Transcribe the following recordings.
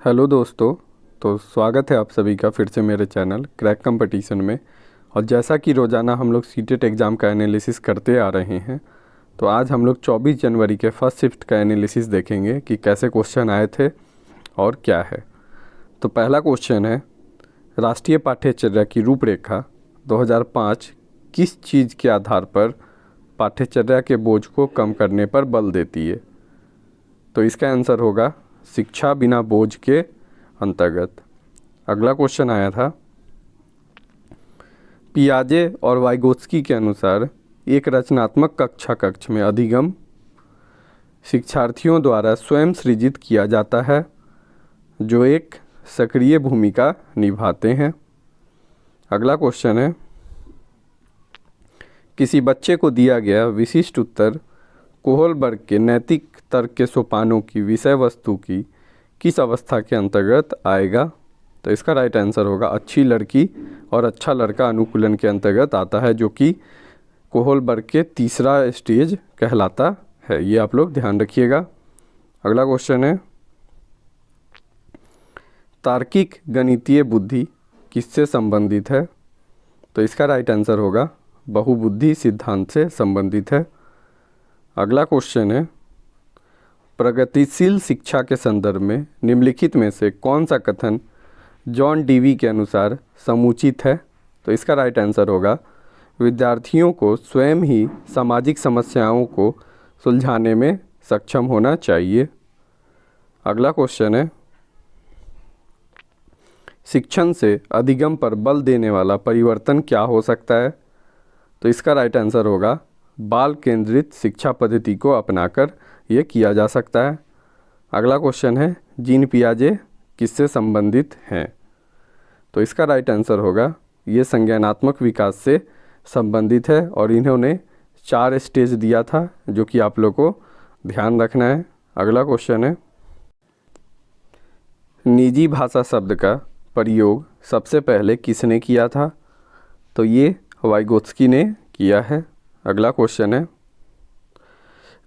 Hello दोस्तों। तो स्वागत है आप सभी का फिर से मेरे चैनल क्रैक कंपटीशन में। और जैसा कि रोज़ाना हम लोग सीटेट एग्ज़ाम का एनालिसिस करते आ रहे हैं, तो आज हम लोग 24 जनवरी के फर्स्ट शिफ्ट का एनालिसिस देखेंगे कि कैसे क्वेश्चन आए थे और क्या है। तो पहला क्वेश्चन है, राष्ट्रीय पाठ्यचर्या की रूपरेखा 2005 किस चीज़ के आधार पर पाठ्यचर्या के बोझ को कम करने पर बल देती है? तो इसका आंसर होगा शिक्षा बिना बोझ के अंतर्गत। अगला क्वेश्चन आया था, पियाजे और वाइगोत्स्की के अनुसार एक रचनात्मक कक्षा कक्ष में अधिगम शिक्षार्थियों द्वारा स्वयं सृजित किया जाता है जो एक सक्रिय भूमिका निभाते हैं। अगला क्वेश्चन है, किसी बच्चे को दिया गया विशिष्ट उत्तर कोहलबर्ग के नैतिक तर्क के सोपानों की विषय वस्तु की किस अवस्था के अंतर्गत आएगा? तो इसका राइट आंसर होगा अच्छी लड़की और अच्छा लड़का अनुकूलन के अंतर्गत आता है, जो कि कोहलबर्ग के तीसरा स्टेज कहलाता है। ये आप लोग ध्यान रखिएगा। अगला क्वेश्चन है, तार्किक गणितीय बुद्धि किससे संबंधित है? तो इसका राइट आंसर होगा बहुबुद्धि सिद्धांत से संबंधित है। अगला क्वेश्चन है, प्रगतिशील शिक्षा के संदर्भ में निम्नलिखित में से कौन सा कथन जॉन डीवी के अनुसार समुचित है? तो इसका राइट आंसर होगा विद्यार्थियों को स्वयं ही सामाजिक समस्याओं को सुलझाने में सक्षम होना चाहिए। अगला क्वेश्चन है, शिक्षण से अधिगम पर बल देने वाला परिवर्तन क्या हो सकता है? तो इसका राइट आंसर होगा बाल केंद्रित शिक्षा पद्धति को अपनाकर ये किया जा सकता है। अगला क्वेश्चन है, जीन पियाजे किससे संबंधित हैं? तो इसका राइट आंसर होगा ये संज्ञानात्मक विकास से संबंधित है और इन्होंने 4 स्टेज दिया था जो कि आप लोग को ध्यान रखना है। अगला क्वेश्चन है, निजी भाषा शब्द का प्रयोग सबसे पहले किसने किया था? तो ये वाइगोत्स्की ने किया है। अगला क्वेश्चन है,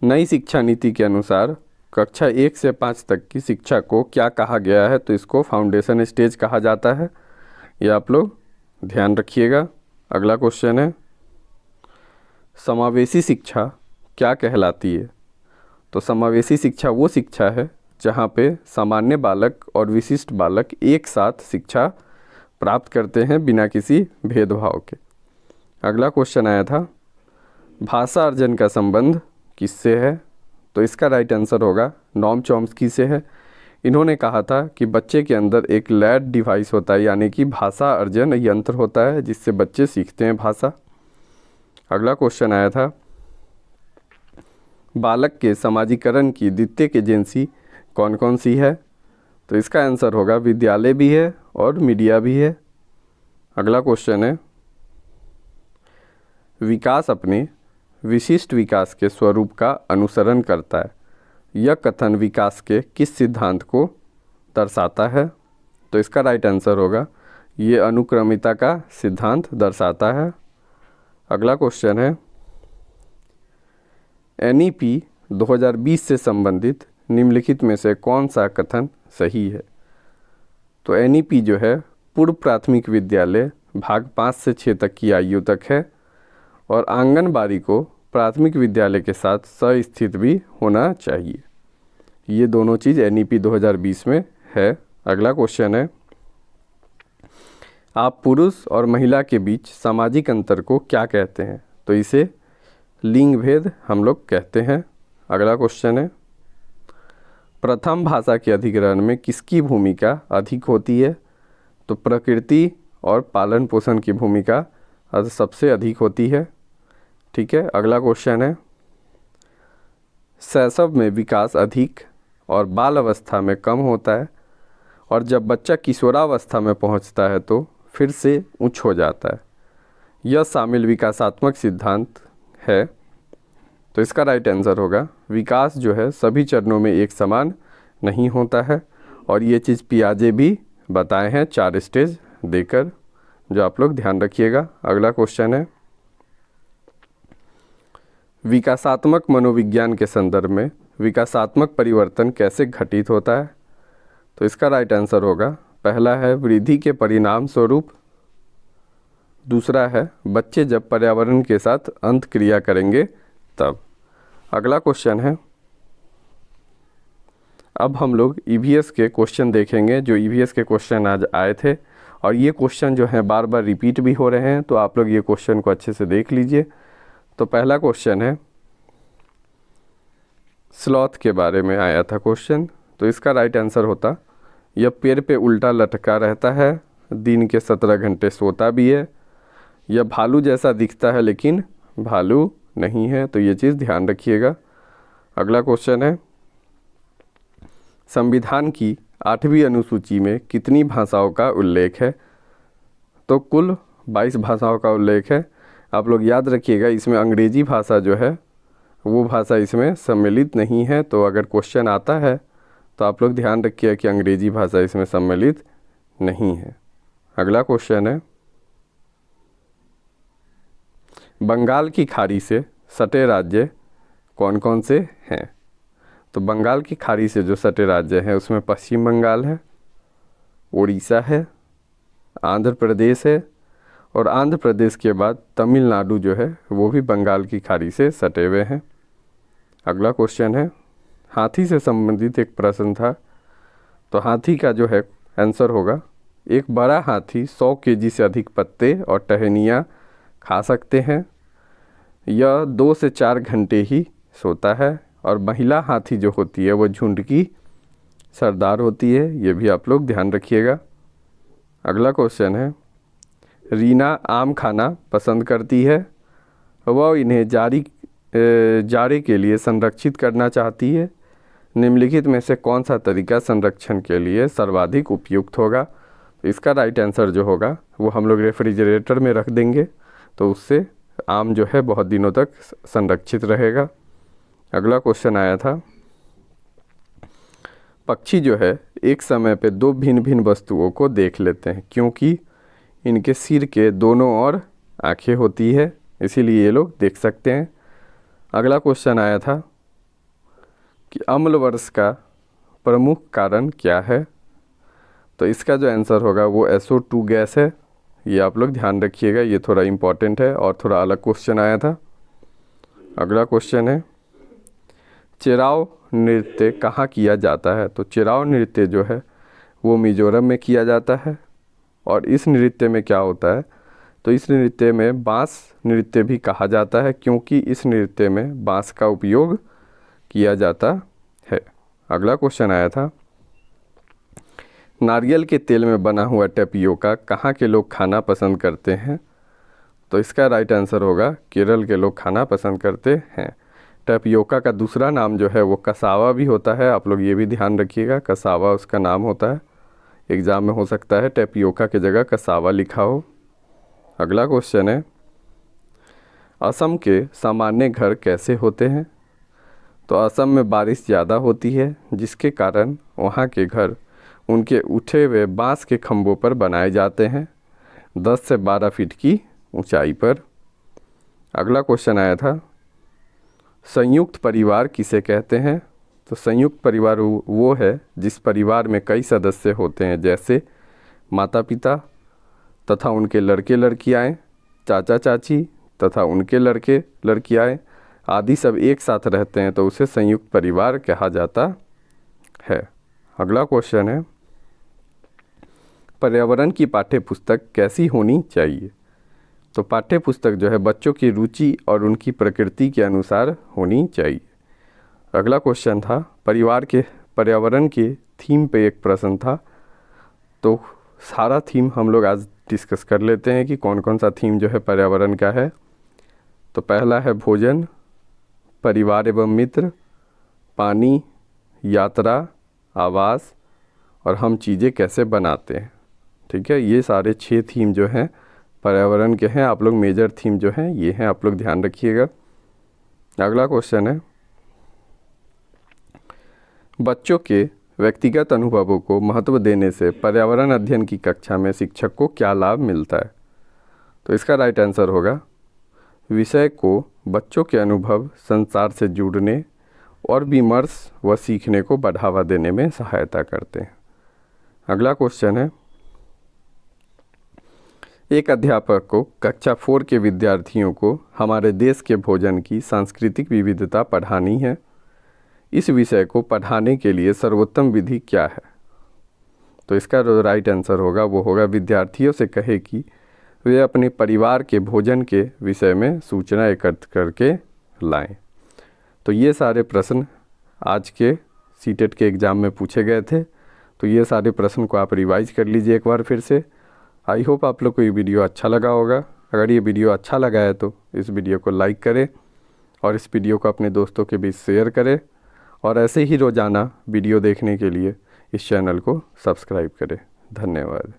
नई शिक्षा नीति के अनुसार कक्षा 1 से 5 तक की शिक्षा को क्या कहा गया है? तो इसको फाउंडेशन स्टेज कहा जाता है। ये आप लोग ध्यान रखिएगा। अगला क्वेश्चन है, समावेशी शिक्षा क्या कहलाती है? तो समावेशी शिक्षा वो शिक्षा है जहाँ पे सामान्य बालक और विशिष्ट बालक एक साथ शिक्षा प्राप्त करते हैं बिना किसी भेदभाव के। अगला क्वेश्चन आया था, भाषा अर्जन का संबंध किससे है? तो इसका राइट आंसर होगा नॉम चॉम्स्की से है। इन्होंने कहा था कि बच्चे के अंदर एक लैड डिवाइस होता है, यानी कि भाषा अर्जन यंत्र होता है जिससे बच्चे सीखते हैं भाषा। अगला क्वेश्चन आया था, बालक के समाजीकरण की द्वितीयक एजेंसी कौन कौन सी है? तो इसका आंसर होगा विद्यालय भी है और मीडिया भी है। अगला क्वेश्चन है, विकास अपने विशिष्ट विकास के स्वरूप का अनुसरण करता है। यह कथन विकास के किस सिद्धांत को दर्शाता है? तो इसका राइट आंसर होगा ये अनुक्रमिता का सिद्धांत दर्शाता है। अगला क्वेश्चन है, एनईपी 2020 से संबंधित निम्नलिखित में से कौन सा कथन सही है? तो एनईपी जो है पूर्व प्राथमिक विद्यालय भाग 5 से 6 तक की आयु तक है और आंगनबाड़ी को प्राथमिक विद्यालय के साथ सस्थित भी होना चाहिए। ये दोनों चीज़ एनईपी 2020 में है। अगला क्वेश्चन है, आप पुरुष और महिला के बीच सामाजिक अंतर को क्या कहते हैं? तो इसे लिंग भेद हम लोग कहते हैं। अगला क्वेश्चन है, प्रथम भाषा के अधिग्रहण में किसकी भूमिका अधिक होती है? तो प्रकृति और पालन पोषण की भूमिका सबसे अधिक होती है। ठीक है। अगला क्वेश्चन है, शैशव में विकास अधिक और बाल अवस्था में कम होता है और जब बच्चा किशोरावस्था में पहुंचता है तो फिर से उच्च हो जाता है। यह शामिल विकासात्मक सिद्धांत है। तो इसका राइट आंसर होगा विकास जो है सभी चरणों में एक समान नहीं होता है और ये चीज़ पियाजे भी बताए हैं 4 स्टेज देकर, जो आप लोग ध्यान रखिएगा। अगला क्वेश्चन है, विकासात्मक मनोविज्ञान के संदर्भ में विकासात्मक परिवर्तन कैसे घटित होता है? तो इसका राइट आंसर होगा, पहला है वृद्धि के परिणाम स्वरूप, दूसरा है बच्चे जब पर्यावरण के साथ अंत क्रिया करेंगे तब। अगला क्वेश्चन है, अब हम लोग ईवीएस के क्वेश्चन देखेंगे, जो ईवीएस के क्वेश्चन आज आए थे, और ये क्वेश्चन जो है बार बार रिपीट भी हो रहे हैं, तो आप लोग ये क्वेश्चन को अच्छे से देख लीजिए। तो पहला क्वेश्चन है, स्लॉथ के बारे में आया था क्वेश्चन, तो इसका राइट आंसर होता, यह पेड़ पे उल्टा लटका रहता है, दिन के 17 घंटे सोता भी है, यह भालू जैसा दिखता है लेकिन भालू नहीं है, तो ये चीज़ ध्यान रखिएगा। अगला क्वेश्चन है, संविधान की 8वीं अनुसूची में कितनी भाषाओं का उल्लेख है? तो कुल 22 भाषाओं का उल्लेख है। आप लोग याद रखिएगा, इसमें अंग्रेजी भाषा जो है वो भाषा इसमें सम्मिलित नहीं है, तो अगर क्वेश्चन आता है तो आप लोग ध्यान रखिए कि अंग्रेजी भाषा इसमें सम्मिलित नहीं है। अगला क्वेश्चन है, बंगाल की खाड़ी से सटे राज्य कौन कौन से हैं? तो बंगाल की खाड़ी से जो सटे राज्य हैं उसमें पश्चिम बंगाल है, उड़ीसा है, आंध्र प्रदेश है, और आंध्र प्रदेश के बाद तमिलनाडु जो है वो भी बंगाल की खाड़ी से सटे हुए हैं। अगला क्वेश्चन है, हाथी से संबंधित एक प्रश्न था, तो हाथी का जो है आंसर होगा, एक बड़ा हाथी 100 केजी से अधिक पत्ते और टहनियाँ खा सकते हैं, यह 2 से 4 घंटे ही सोता है, और महिला हाथी जो होती है वो झुंड की सरदार होती है, ये भी आप लोग ध्यान रखिएगा। अगला क्वेश्चन है, रीना आम खाना पसंद करती है, वह इन्हें जाड़े के लिए संरक्षित करना चाहती है, निम्नलिखित में से कौन सा तरीका संरक्षण के लिए सर्वाधिक उपयुक्त होगा? तो इसका राइट आंसर जो होगा वो हम लोग रेफ्रिजरेटर में रख देंगे, तो उससे आम जो है बहुत दिनों तक संरक्षित रहेगा। अगला क्वेश्चन आया था, पक्षी जो है एक समय पे 2 भिन्न भिन्न वस्तुओं को देख लेते हैं, क्योंकि इनके सिर के दोनों ओर आँखें होती है, इसीलिए ये लोग देख सकते हैं। अगला क्वेश्चन आया था कि अम्ल वर्ष का प्रमुख कारण क्या है? तो इसका जो आंसर होगा वो SO2 गैस है, ये आप लोग ध्यान रखिएगा, ये थोड़ा इम्पॉर्टेंट है और थोड़ा अलग क्वेश्चन आया था। अगला क्वेश्चन है, चिराव नृत्य कहाँ किया जाता है? तो चिराव नृत्य जो है वो मिजोरम में किया जाता है, और इस नृत्य में क्या होता है, तो इस नृत्य में बांस नृत्य भी कहा जाता है, क्योंकि इस नृत्य में बांस का उपयोग किया जाता है। अगला क्वेश्चन आया था, नारियल के तेल में बना हुआ टेपियोका कहाँ के लोग खाना पसंद करते हैं? तो इसका राइट आंसर होगा, केरल के लोग खाना पसंद करते हैं। टेपियोका का दूसरा नाम जो है वो कसावा भी होता है, आप लोग ये भी ध्यान रखिएगा, कसावा उसका नाम होता है। एग्ज़ाम में हो सकता है टेपियोका की जगह कसावा लिखा हो। अगला क्वेश्चन है, असम के सामान्य घर कैसे होते हैं? तो असम में बारिश ज़्यादा होती है, जिसके कारण वहाँ के घर उनके उठे हुए बांस के खंभों पर बनाए जाते हैं, 10 से 12 फीट की ऊंचाई पर। अगला क्वेश्चन आया था, संयुक्त परिवार किसे कहते हैं? तो संयुक्त परिवार वो है जिस परिवार में कई सदस्य होते हैं, जैसे माता पिता तथा उनके लड़के लड़कियाँ, चाचा चाची तथा उनके लड़के लड़कियाँ आदि सब एक साथ रहते हैं, तो उसे संयुक्त परिवार कहा जाता है। अगला क्वेश्चन है, पर्यावरण की पाठ्य पुस्तक कैसी होनी चाहिए? तो पाठ्य पुस्तक जो है बच्चों की रुचि और उनकी प्रकृति के अनुसार होनी चाहिए। अगला क्वेश्चन था, पर्यावरण के थीम पे एक प्रश्न था, तो सारा थीम हम लोग आज डिस्कस कर लेते हैं कि कौन कौन सा थीम जो है पर्यावरण का है। तो पहला है भोजन, परिवार एवं मित्र, पानी, यात्रा, आवास, और हम चीज़ें कैसे बनाते हैं। ठीक है, ये सारे 6 थीम जो हैं पर्यावरण के हैं। आप लोग मेजर थीम जो हैं ये हैं, आप लोग ध्यान रखिएगा। अगला क्वेश्चन है, बच्चों के व्यक्तिगत अनुभवों को महत्व देने से पर्यावरण अध्ययन की कक्षा में शिक्षक को क्या लाभ मिलता है? तो इसका राइट आंसर होगा, विषय को बच्चों के अनुभव, संसार से जुड़ने और विमर्श व सीखने को बढ़ावा देने में सहायता करते हैं। अगला क्वेश्चन है, एक अध्यापक को कक्षा 4 के विद्यार्थियों को हमारे देश के भोजन की सांस्कृतिक विविधता पढ़ानी है। इस विषय को पढ़ाने के लिए सर्वोत्तम विधि क्या है? तो इसका जो राइट आंसर होगा वो होगा, विद्यार्थियों से कहे कि वे अपने परिवार के भोजन के विषय में सूचना एकत्र करके लाएं। तो ये सारे प्रश्न आज के सीटेट के एग्ज़ाम में पूछे गए थे। तो ये सारे प्रश्न को आप रिवाइज कर लीजिए एक बार फिर से। आई होप आप लोग को ये वीडियो अच्छा लगा होगा। अगर ये वीडियो अच्छा लगा है तो इस वीडियो को लाइक करें और इस वीडियो को अपने दोस्तों के बीच शेयर करें, और ऐसे ही रोज़ाना वीडियो देखने के लिए इस चैनल को सब्सक्राइब करें। धन्यवाद।